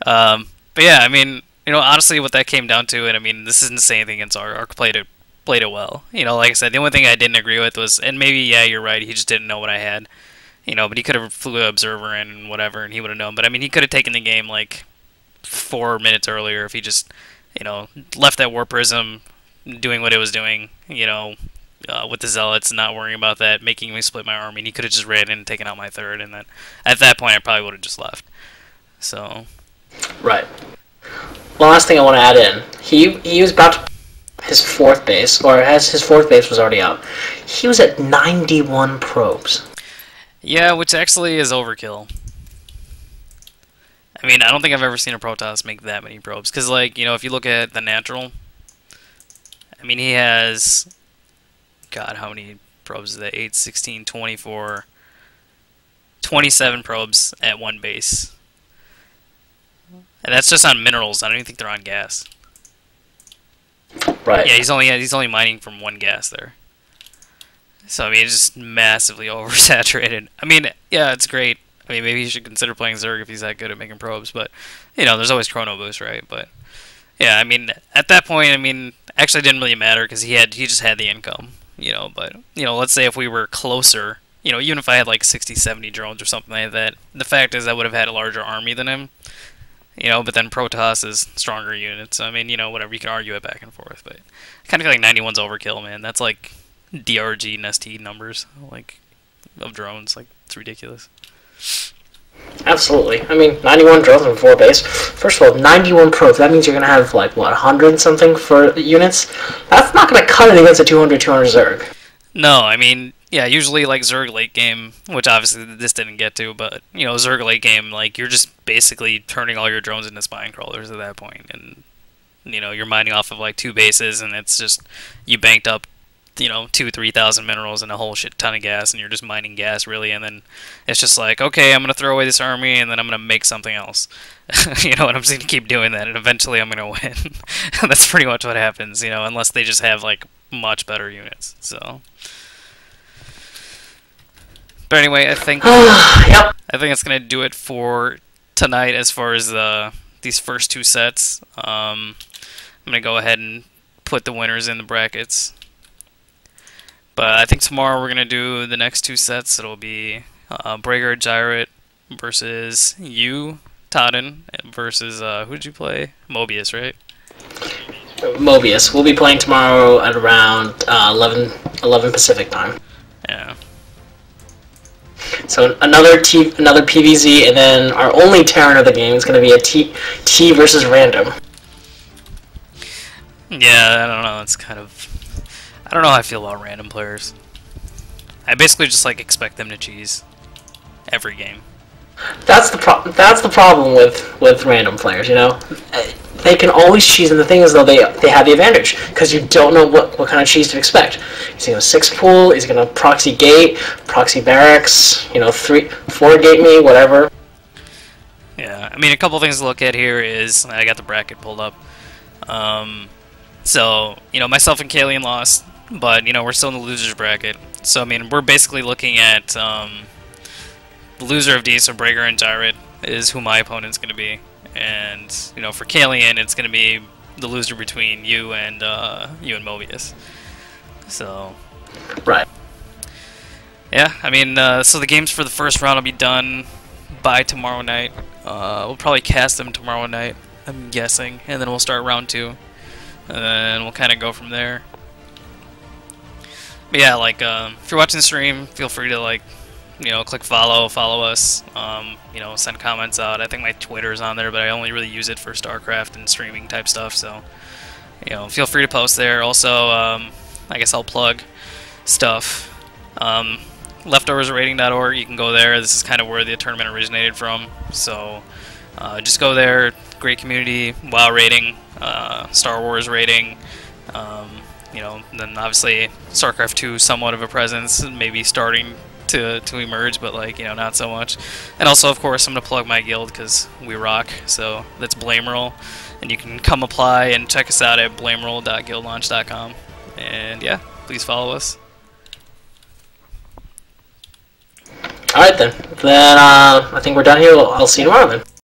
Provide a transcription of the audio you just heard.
But yeah, I mean, honestly, what that came down to, and I mean, this isn't saying anything against Ark. Ark played it well. Like I said, the only thing I didn't agree with was, and maybe yeah, you're right, he just didn't know what I had. But he could have flew an observer in and whatever, and he would have known. But I mean, he could have taken the game like 4 minutes earlier if he just, left that war prism doing what it was doing. With the zealots, not worrying about that, making me split my army. And he could have just ran in and taken out my third, and then at that point, I probably would have just left. So. Right. One last thing I want to add in. He was about to his fourth base, or as his fourth base was already out. He was at 91 probes. Yeah, which actually is overkill. I mean, I don't think I've ever seen a Protoss make that many probes. Because, like, if you look at the natural, I mean, he has, God, how many probes is that? 8, 16, 24, 27 probes at one base. And that's just on minerals. I don't even think they're on gas. Right. Yeah, he's only mining from one gas there. So I mean, it's just massively oversaturated. I mean, yeah, it's great. I mean, maybe he should consider playing Zerg if he's that good at making probes. But there's always Chrono Boost, right? But yeah, I mean, at that point, I mean, actually, it didn't really matter because he just had the income. But let's say if we were closer, even if I had like 60, 70 drones or something like that, the fact is I would have had a larger army than him. But then Protoss is stronger units. I mean, whatever, you can argue it back and forth, but I kind of feel like 91's overkill, man. That's like DRG and ST numbers, like, of drones. Like, it's ridiculous. Absolutely. I mean, 91 drones on 4 base. First of all, 91 probes. That means you're going to have, like, what, 100 something for units? That's not going to cut it against a 200 Zerg. No, I mean, yeah, usually, like, Zerg late game, which obviously this didn't get to, but, Zerg late game, like, you're just basically turning all your drones into spine crawlers at that point, and, you're mining off of, like, 2 bases, and it's just, you banked up, 2,000-3,000 minerals and a whole shit ton of gas, and you're just mining gas, really, and then it's just like, okay, I'm going to throw away this army, and then I'm going to make something else. And I'm just going to keep doing that, and eventually I'm going to win. That's pretty much what happens, unless they just have, like, much better units, so... But anyway, I think Yep. I think it's gonna do it for tonight as far as these first 2 sets. I'm gonna go ahead and put the winners in the brackets. But I think tomorrow we're gonna do the next 2 sets. It'll be Braeger Gyrate versus you, Todyn, versus who did you play? Mobius, right? Mobius. We'll be playing tomorrow at around 11 Pacific time. Yeah. So another PVZ, and then our only Terran of the game is going to be a T versus random. Yeah, I don't know. It's kind of... I don't know how I feel about random players. I basically just, like, expect them to cheese every game. That's the problem with random players, They can always cheese, and the thing is, though, they have the advantage, because you don't know what kind of cheese to expect. Is he going to 6-pool? Is he going to proxy gate, proxy barracks, 4 gate me, whatever? Yeah, I mean, a couple things to look at here is, I got the bracket pulled up. So, myself and Kalien lost, but, we're still in the loser's bracket. So, I mean, we're basically looking at, the loser of D, so Braeger and Gyrate, is who my opponent's going to be. And, for Kalien, it's going to be the loser between you and Mobius. So... Right. Yeah, I mean, so the games for the first round will be done by tomorrow night. We'll probably cast them tomorrow night, I'm guessing. And then we'll start round 2. And then we'll kind of go from there. But yeah, like, if you're watching the stream, feel free to, like, click follow us, send comments out. I think my Twitter's on there, but I only really use it for StarCraft and streaming type stuff, so, feel free to post there. Also, I guess I'll plug stuff. Leftoversrating.org, you can go there. This is kind of where the tournament originated from, so just go there. Great community, WoW rating, Star Wars rating, and then obviously StarCraft 2, somewhat of a presence, maybe starting to emerge, but like, not so much. And also, of course, I'm gonna plug my guild because we rock. So that's Blameroll, and you can come apply and check us out at blameroll.guildlaunch.com. And yeah, please follow us. All right then. Then I think we're done here. I'll see you tomorrow then.